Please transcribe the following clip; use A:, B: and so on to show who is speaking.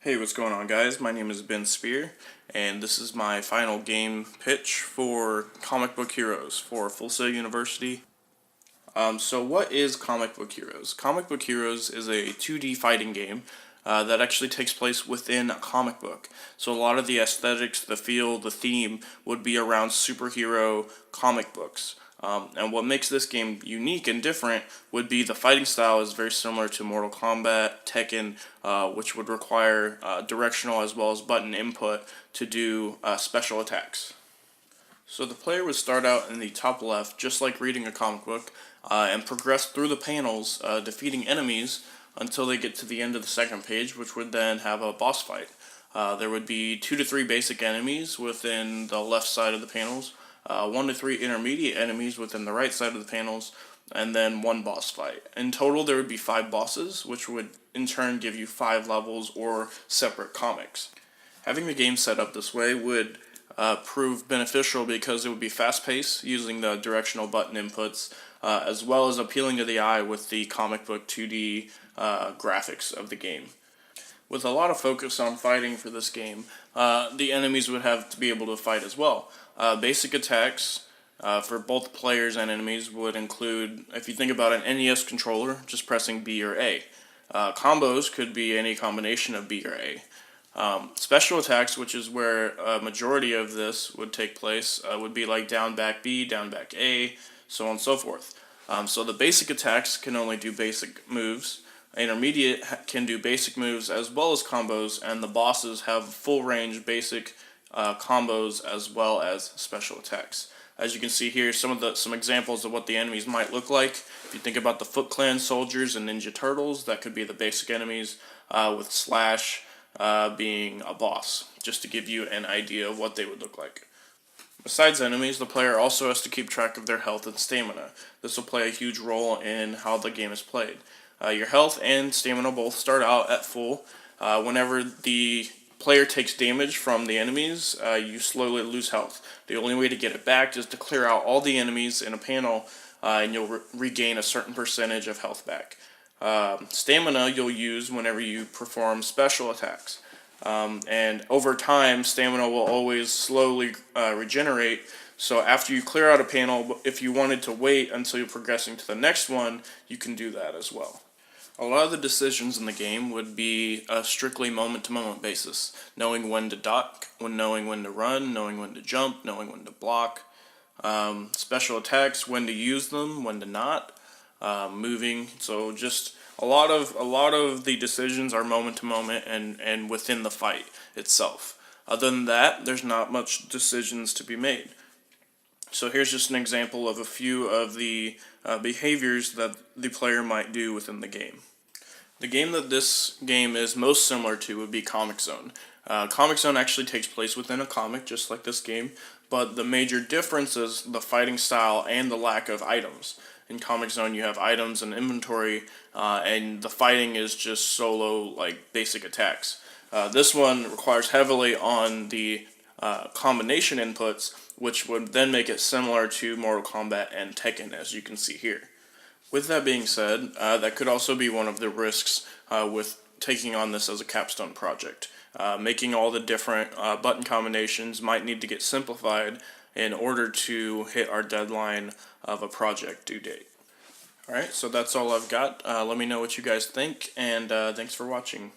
A: Hey, what's going on, guys? My name is Speer, and this is my final game pitch for Comic Book Heroes for Full Sail University. So what is Comic Book Heroes? Comic Book Heroes is a 2D fighting game that actually takes place within a comic book. So a lot of the aesthetics, the feel, the theme would be around superhero comic books. And what makes this game unique and different would be the fighting style is very similar to Mortal Kombat, Tekken, which would require directional as well as button input to do special attacks. So the player would start out in the top left, just like reading a comic book, and progress through the panels, defeating enemies until they get to the end of the second page, which would then have a boss fight. There would be 2 to 3 basic enemies within the left side of the panels, 1 to 3 intermediate enemies within the right side of the panels, and then 1 boss fight. In total, there would be 5 bosses, which would in turn give you 5 levels or separate comics. Having the game set up this way would prove beneficial because it would be fast-paced using the directional button inputs, as well as appealing to the eye with the comic book 2D graphics of the game. With a lot of focus on fighting for this game, the enemies would have to be able to fight as well. Basic attacks for both players and enemies would include, if you think about an NES controller, just pressing B or A. Combos could be any combination of B or A. Special attacks, which is where a majority of this would take place, would be like down back B, down back A, so on and so forth. So the basic attacks can only do basic moves. Intermediate can do basic moves as well as combos, and the bosses have full range basic combos as well as special attacks. As you can see here, some examples of what the enemies might look like. If you think about the Foot Clan soldiers and Ninja Turtles, that could be the basic enemies, with Slash being a boss, just to give you an idea of what they would look like. Besides enemies, the player also has to keep track of their health and stamina. This will play a huge role in how the game is played. Your health and stamina both start out at full. Whenever the player takes damage from the enemies, you slowly lose health. The only way to get it back is to clear out all the enemies in a panel, and you'll regain a certain percentage of health back. Stamina you'll use whenever you perform special attacks. And over time, stamina will always slowly regenerate. So after you clear out a panel, if you wanted to wait until you're progressing to the next one, you can do that as well. A lot of the decisions in the game would be a strictly moment-to-moment basis, knowing when to duck, knowing when to run, knowing when to jump, knowing when to block. Special attacks, when to use them, when to not. Moving, so just a lot of the decisions are moment to moment and within the fight itself. Other than that, there's not much decisions to be made. So here's just an example of a few of the behaviors that the player might do within the game. The game that this game is most similar to would be Comic Zone. Comic Zone actually takes place within a comic, just like this game, but the major difference is the fighting style and the lack of items. In Comic Zone, you have items and inventory, and the fighting is just solo, like, basic attacks. This one requires heavily on the combination inputs, which would then make it similar to Mortal Kombat and Tekken, as you can see here. With that being said, that could also be one of the risks with taking on this as a capstone project. Making all the different button combinations might need to get simplified in order to hit our deadline of a project due date. Alright, so that's all I've got. Let me know what you guys think, and thanks for watching.